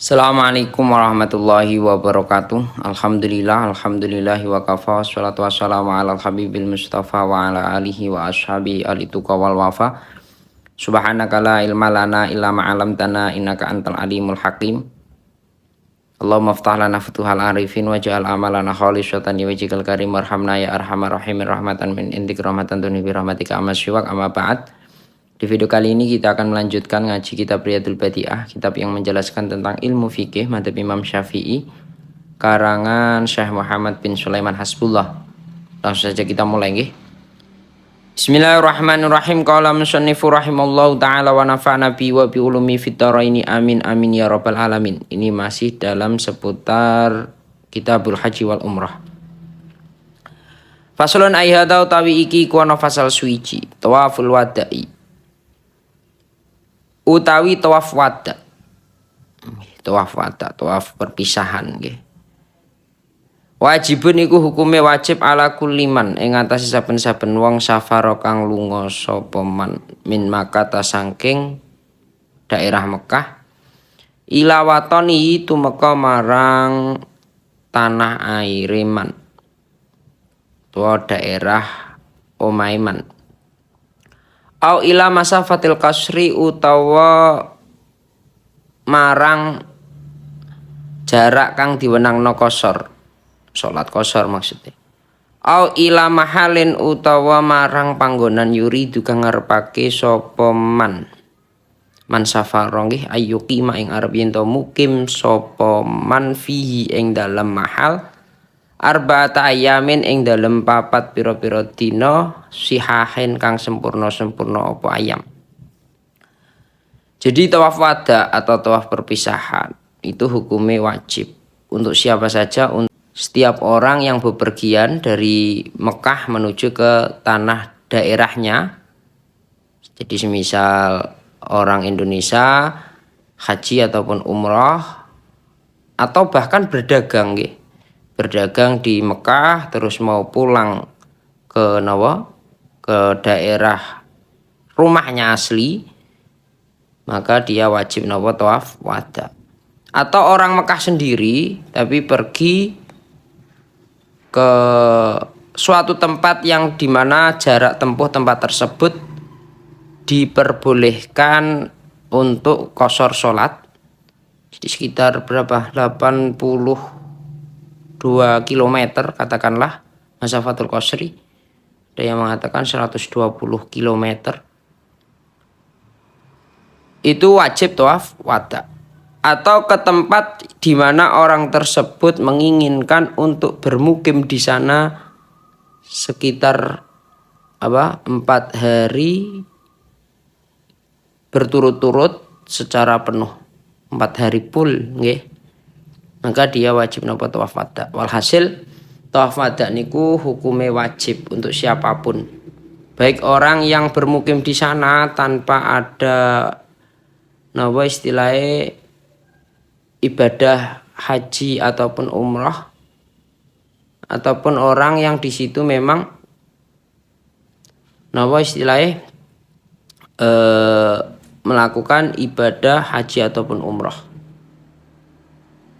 Assalamualaikum warahmatullahi wabarakatuh. Alhamdulillahi wa kafa. Wassalatu wassalamu ala habibil mustafa wa ala alihi wa ashabi alituqa wal wafa. Subhanaka la ilma lana illa ma'alamtana innaka antal alimul hakim. Allahumma aftah lana futuhal arifin waj'al amalana khalisatan liwajhikal karim warhamna ya arhamar rahimin rahmatan min indik rahmatan tunibi rahmatika amma syiwak amma ba'd. Di video kali ini kita akan melanjutkan ngaji kitab Riyadul Badi'ah, kitab yang menjelaskan tentang ilmu fikih madzhab Imam Syafi'i, karangan Syekh Muhammad bin Sulaiman Hasbullah. Langsung saja kita mulai nggih. Bismillahirrahmanirrahim. Qala musannifu rahimallahu taala wa nafa'na bi wa bi ulumi fid dharaini amin amin ya rabbal alamin. Ini masih dalam seputar Kitabul Haji wal Umrah. Faslun ayyada utawi iki kuwana fasal suci, tawaful wada'i. Utawi tawaf wada. Tawaf perpisahan nggih. Wajibun iku hukume wajib ala kulliman ing atase saben-saben wong safara kang lunga sapa man min Makkah saking daerah Mekah ila watoni tumeka marang tanah aire man. Tuwa daerah Omaiman. Au ila masafatil kasri utawa marang jarak kang diwenangno kosor, salat kosor maksudnya. Au ila mahalin utawa marang panggonan yuridu kang ngarepake sapa man safara nggih ayyuqima ing arep yen to mukim sapa man fihi ing dalem mahal arba'ata ayamin ing dalem papat pira-pira dina sihahen kang sempurna-sempurna apa ayam. Jadi tawaf wada atau tawaf perpisahan itu hukumnya wajib untuk siapa saja, untuk setiap orang yang bepergian dari Mekah menuju ke tanah daerahnya. Jadi semisal orang Indonesia haji ataupun umrah atau bahkan berdagang nggih. Berdagang di Mekah terus mau pulang ke daerah rumahnya asli, maka dia wajib tawaf wada. Atau orang Mekah sendiri tapi pergi ke suatu tempat yang dimana jarak tempuh tempat tersebut diperbolehkan untuk qashar sholat. Jadi sekitar berapa? 2 km katakanlah masafatul qasri. Ada yang mengatakan 120 km. Itu wajib tawaf wada. Atau ke tempat di mana orang tersebut menginginkan untuk bermukim di sana sekitar 4 hari berturut-turut secara penuh. 4 hari full nggih. Maka dia wajib tawaf wada. Walhasil tawaf wada niku hukume wajib untuk siapapun. Baik orang yang bermukim di sana tanpa ada istilahnya ibadah haji ataupun umrah, ataupun orang yang di situ memang istilahnya melakukan ibadah haji ataupun umrah.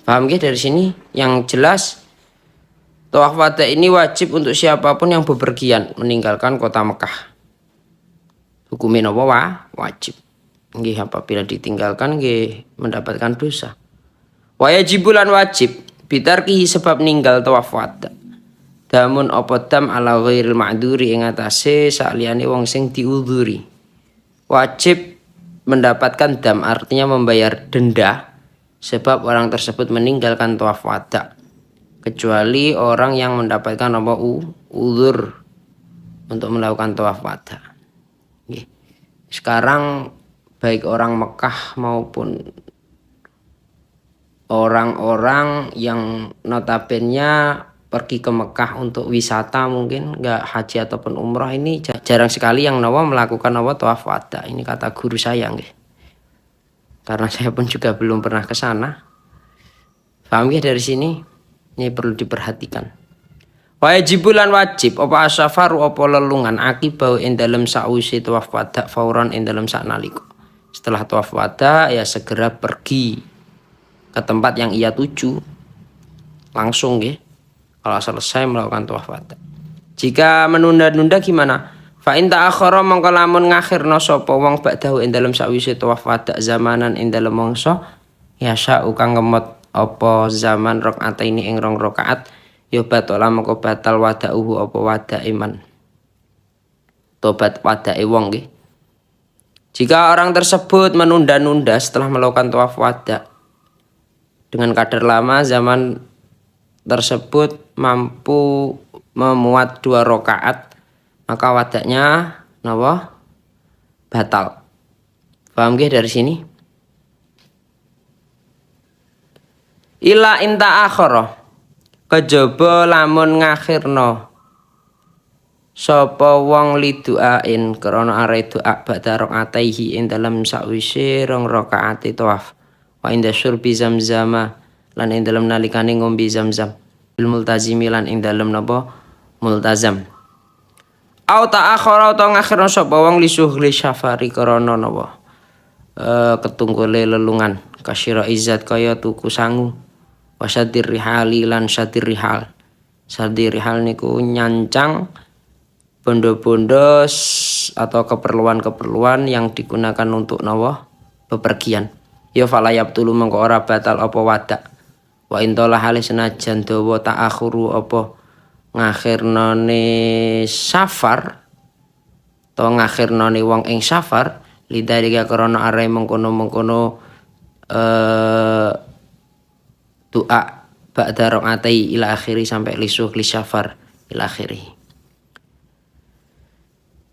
Paham ya dari sini? Yang jelas tawaf wada ini wajib untuk siapapun yang bepergian meninggalkan kota Mekah. Hukumnya wajib. Nggih apabila ditinggalkan nggih mendapatkan dosa. Wajibulan wajib bitarkihi sebab ninggal tawaf wada. Damun apa dam ala ghairil ma'dzuri ing atase saliyane wong sing diudhuri. Wajib mendapatkan dam artinya membayar denda. Sebab orang tersebut meninggalkan tawaf wada, kecuali orang yang mendapatkan uzur untuk melakukan tawaf wada. Sekarang baik orang Mekah maupun orang-orang yang notabene pergi ke Mekah untuk wisata, mungkin nggak haji ataupun umrah, ini jarang sekali yang melakukan tawaf wada. Ini kata guru saya nggih. Karena saya pun juga belum pernah ke sana. Paham ya dari sini? Ini perlu diperhatikan. Wajibulan wajib apa asafaru apa lelungan akibau ing dalem sausi tawaf wada fauran ing dalem saknalika. Setelah tawaf wada ya segera pergi ke tempat yang ia tuju langsung nggih kalau selesai melakukan tawaf wada. Jika menunda-nunda gimana? Fa in ta'akhkhara mongko lamun ngakhirna sapa wong ba'dahu ing dalem sakwise tawaf wada zamanan ing dalem mangsa ya sa'u kang ngemot apa zaman rakaat ini ing 2 rakaat ya batala mongko batal wada'uhu apa wada iman. Tobat wadae wong nggih. Jika orang tersebut menunda-nunda setelah melakukan tawaf wada dengan kadar lama, zaman tersebut mampu memuat 2 rakaat, maka wadaknya napa? Batal. Paham nggih dari sini? Ila inta akhara. Kejaba lamun ngakhirna sapa wong liduain krana are doa ba'da rakaataihi ing dalem sakwise 2 rakaat tawaf. Wa inda syurbi zamzama lan ing dalem nalikane ngombe zamzam. Bil multazimi lan ing dalem napa? Multazam. Au ta'akhara ta ngakhirna sapa wong lisuhli syafari krana napa? Ketunggule lelungan kasyira izzat kaya tuku sangu. Wasadir rihali lan sadir rihal. Sadir rihal niku nyancang bondo-bondo atau keperluan-keperluan yang digunakan untuk napa? Bepergian. Ya falayab tulu mengko ora batal apa wada. Wa intolah hale senajan dawa ta'akhuru apa ngakhirnane safar to ngakhirnane wong ing safar lidalika krana are mengkono-mengkono doa ba'da raqatai ila akhiri sampai lisuh li safar ila akhiri.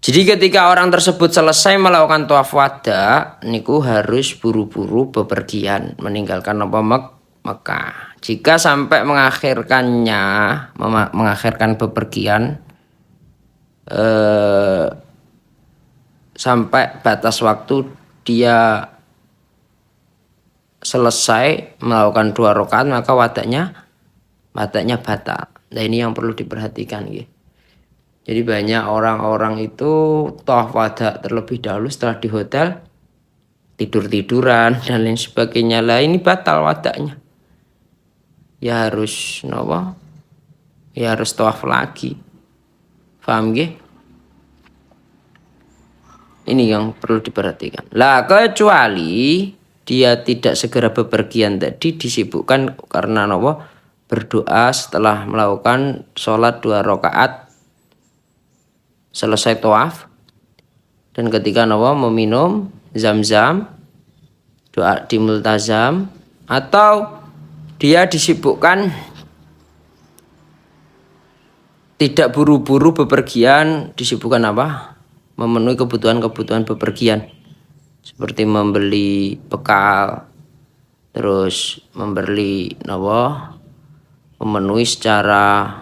Jadi ketika orang tersebut selesai melakukan tawaf wada niku harus buru-buru bepergian meninggalkan apa Mekah. Jika sampai mengakhirkan bepergian sampai batas waktu dia selesai melakukan 2 rakaat maka wadaknya batal. Nah ini yang perlu diperhatikan gitu. Jadi banyak orang-orang itu tawaf wada terlebih dahulu setelah di hotel tidur-tiduran dan lain sebagainya. Lah ini batal wadaknya. Ya harus napa? Ya harus tawaf lagi. Paham nggih? Ini yang perlu diperhatikan. Lah kecuali dia tidak segera bepergian tadi disibukkan karena napa? Berdoa setelah melakukan sholat 2 rakaat selesai tawaf dan ketika napa meminum zam-zam doa di multazam atau dia disibukkan tidak buru-buru bepergian disibukkan apa? Memenuhi kebutuhan-kebutuhan bepergian seperti membeli bekal terus membeli napa? Memenuhi secara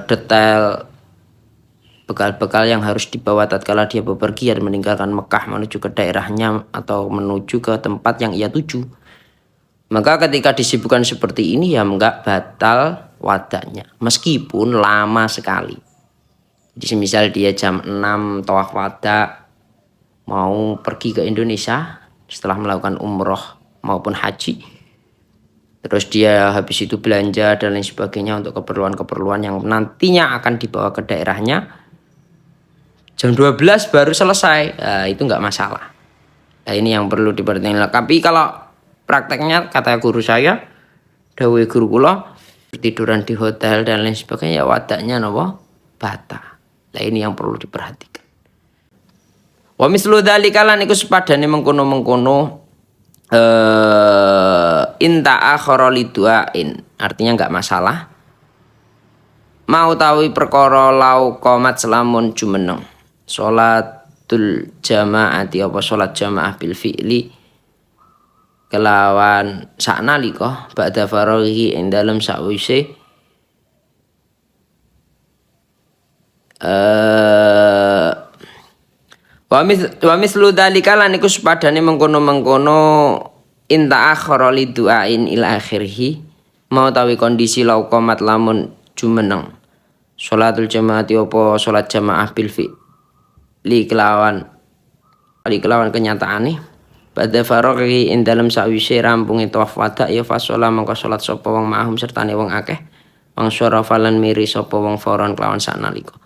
detail bekal-bekal yang harus dibawa tatkala dia bepergian meninggalkan Mekah menuju ke daerahnya atau menuju ke tempat yang ia tuju. Maka ketika disibukkan seperti ini ya enggak batal wadanya meskipun lama sekali. Jadi semisal dia jam 6 tawaf wada mau pergi ke Indonesia setelah melakukan umroh maupun haji. Terus dia habis itu belanja dan lain sebagainya untuk keperluan-keperluan yang nantinya akan dibawa ke daerahnya. Jam 12 baru selesai, nah, itu nggak masalah. Nah ini yang perlu diperhatikan. Tapi kalau prakteknya kata guru saya, dawuh guru kula, tiduran di hotel dan lain sebagainya, ya wadaknya napa? Batal. Nah ini yang perlu diperhatikan. Wa mislu dzalika lan iku sepadane mengkono-mengkono inta akhara liduain, artinya nggak masalah. Mau tawi perkara lau qomat selamun jumeneng. Sholatul jamaati apa sholat jamaah bil fi'li kelawan saknalika ba'da faraghi ing dalem sakwise wa mislu dzalika lan iku sepadane mengkono-mengkono inta akhara liduain ila akhirih mau tawi kondisi lau qomat lamun jumeneng sholatul jamaati apa sholat jamaah bil fi'li li kelawan kenyataan nih Ba'da faraghi ing dalem sawise rampunge tawaf wada ya fasola mangko salat sapa wong ma'hum sertane wong akeh wong syarafa lan miri sapa wong foron kelawan sanalika.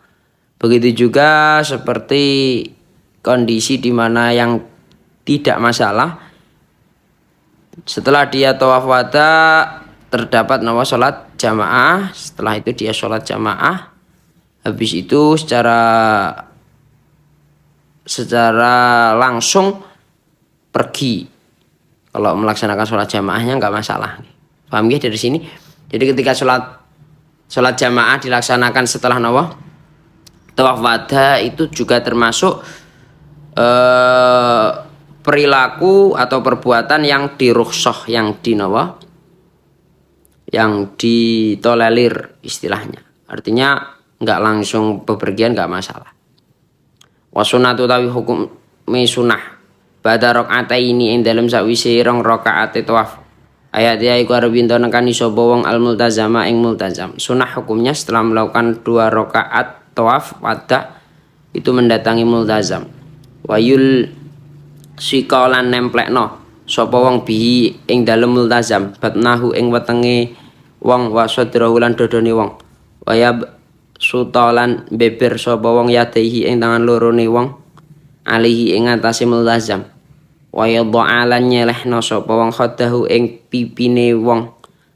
Begitu juga seperti kondisi di mana yang tidak masalah setelah dia tawaf wada terdapat nama sholat jamaah, setelah itu dia sholat jamaah, habis itu secara langsung pergi. Kalau melaksanakan sholat jamaahnya nggak masalah. Paham ya dari sini? Jadi ketika sholat jamaah dilaksanakan setelah nawa tawaf wada itu juga termasuk perilaku atau perbuatan yang dirukhsah, yang ditolerir istilahnya. Artinya nggak langsung bepergian nggak masalah. Wasunatu tawi hukum sunah ba'da rakaataini ing dalem sawise rong rakaat tawaf. Ayat ya iku arep ento nekani sapa wong al multazama ing multazam. Sunah hukumnya setelah melakukan 2 rakaat tawaf wada itu mendatangi multazam. Wayul sikalan nemplekno sapa wong bihi ing dalem multazam batnahu ing wetenge wong wasadrahu lan dodone wong. Wayab sutalan beber sapa wong yadehi ing tangan lorone wong alihi ing atase multazam. Waya dha'alan nyelehna sapa wong khadahu ing pipine wong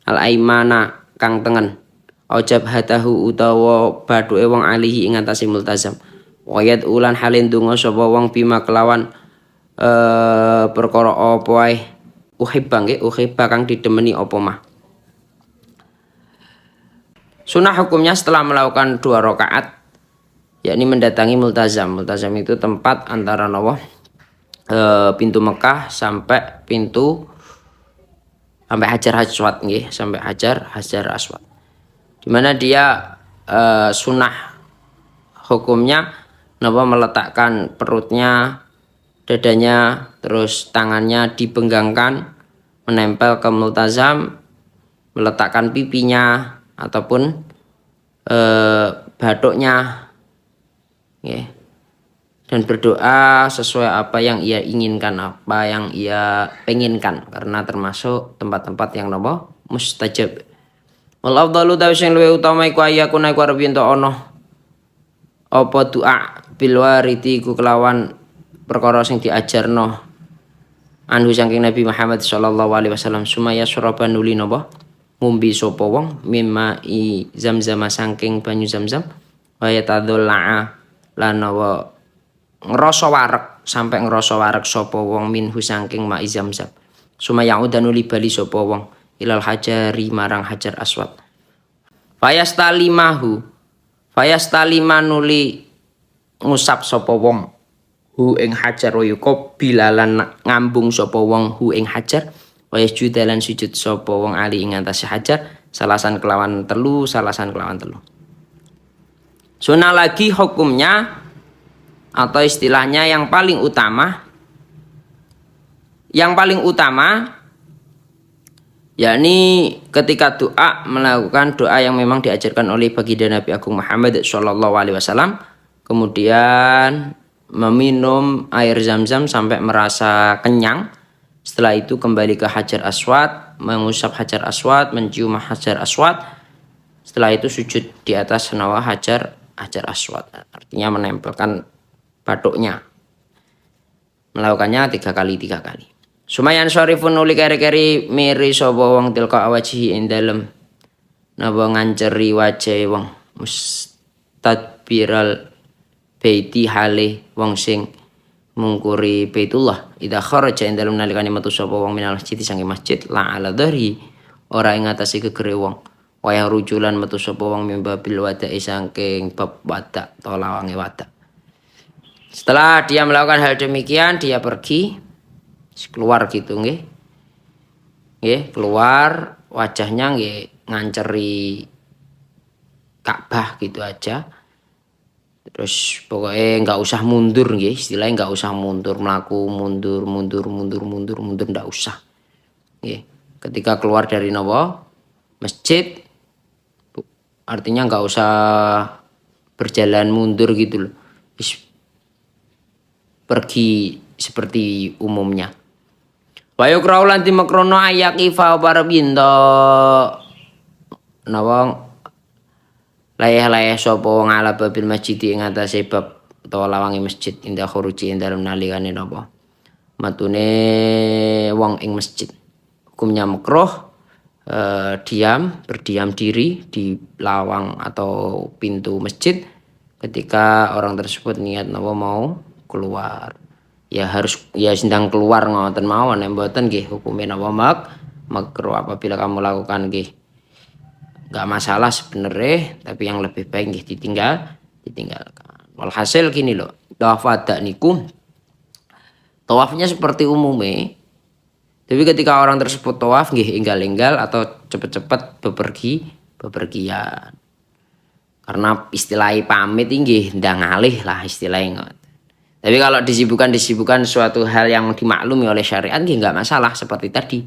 al aimana kang tengen ojab hatahu utawa bathuke wong alihi ing atase multazam. Wayat ulan halin donga sapa wong bima kelawan perkara apa ae uhibba kang didemeni apa mah. Sunah hukumnya setelah melakukan 2 rakaat yakni mendatangi multazam. Multazam itu tempat antara pintu Mekah sampai Hajar Aswad nggih, sampai Hajar Aswad. Di mana dia sunah hukumnya meletakkan perutnya, dadanya, terus tangannya dibenggangkan menempel ke multazam, meletakkan pipinya ataupun batuknya nggih. Dan berdoa sesuai apa yang ia inginkan, apa yang ia penginkan, karena termasuk tempat-tempat yang mustajab. Wal afdalu tawi sing luwih utama iku ayakuna iku arep ento ana apa doa bil wariti ku kelawan perkara sing diajarno anhu saking Nabi Muhammad sallallahu alaihi wasallam sumaya suraban nuli ngombe sapa wong mimma i zamzam saking banyu zamzam wa yatadalla lan ngerasa wareg sapa wong minhu saking ma'i zamzam. Sumaya udan uli bali sapa wong ilal hajari marang Hajar Aswad. Fayastalimanuli ngusap sapa wong hu ing hajar wa yuqbilalan ngambung sapa wong hu ing hajar wa yasjudalan sujud sapa wong ali ing atase hajar salasan kelawan telu. Sunah lagi hukumnya atau istilahnya yang paling utama yakni ketika doa melakukan doa yang memang diajarkan oleh baginda Nabi Agung Muhammad sallallahu alaihi wasallam, kemudian meminum air zam-zam sampai merasa kenyang. Setelah itu kembali ke Hajar Aswad, mengusap Hajar Aswad, mencium Hajar Aswad. Setelah itu sujud di atas Hajar Aswad, artinya menempelkan batuknya, melakukannya 3 kali. Sumayan syarifun uli keri-keri miri sapa wong tilka awajihi ing dalem napa nganceri wajahe wong mustadbiral baiti hale wong sing mungkuri Baitullah idza kharaja ing dalem nalikane metu sapa wong minal masjid sange masjid la ala dhari ora ing atase gegere wong wayah rujulan metu sapa wong mimbabil wada'i saking bab wada' to lawange wada'. Setelah dia melakukan hal demikian, dia pergi keluar gitu nggih. Keluar wajahnya nggih nganceri Ka'bah gitu aja. Terus pokoknya nggak usah mundur nggih, istilahnya nggak usah mundur, melaku mundur nggak usah. Nggih. Ketika keluar dari masjid artinya nggak usah berjalan mundur gitu loh. Pergi seperti umumnya. Bayo kraulan ti makrono ayaki fa parabindo nawang layah-layah sapa wong ala babil masjid ing atase bab utawa lawange masjid indah khuruji ing dalem nalikane napa matune wong ing masjid. Hukumnya makruh berdiam diri di lawang atau pintu masjid ketika orang tersebut niat napa mau keluar. Ya harus ya sedang keluar ngoten mawon mboten nggih hukume napa makruh apabila kamu lakukan nggih enggak masalah sebenarnya tapi yang lebih baik nggih ditinggalkan. Walhasil gini loh, tawaf wada niku tawafnya seperti umumnya. Tapi ketika orang tersebut tawaf nggih enggal-enggal atau cepet-cepet bepergian. Karena istilahnya pamit nggih ndang ngalih lah istilahnya. Tapi kalau disibukkan suatu hal yang dimaklumi oleh syariat nggak masalah seperti tadi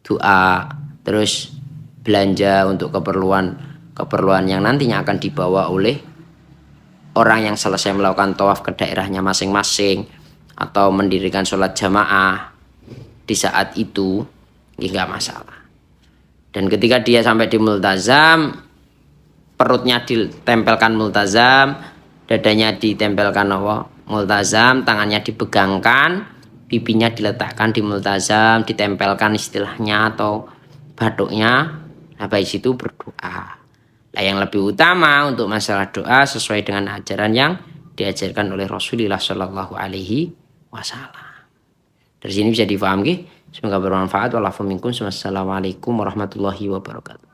doa terus belanja untuk keperluan yang nantinya akan dibawa oleh orang yang selesai melakukan tawaf ke daerahnya masing-masing atau mendirikan sholat jamaah di saat itu nggak masalah. Dan ketika dia sampai di multazam perutnya ditempelkan multazam, dadanya ditempelkan multazam, tangannya dipegangkan, pipinya diletakkan di multazam, ditempelkan istilahnya atau batuknya. Habis itu berdoa. Nah, yang lebih utama untuk masalah doa sesuai dengan ajaran yang diajarkan oleh Rasulullah Shallallahu Alaihi Wasallam. Dari sini bisa difahami. Semoga bermanfaat. Wassalamualaikum warahmatullahi wabarakatuh.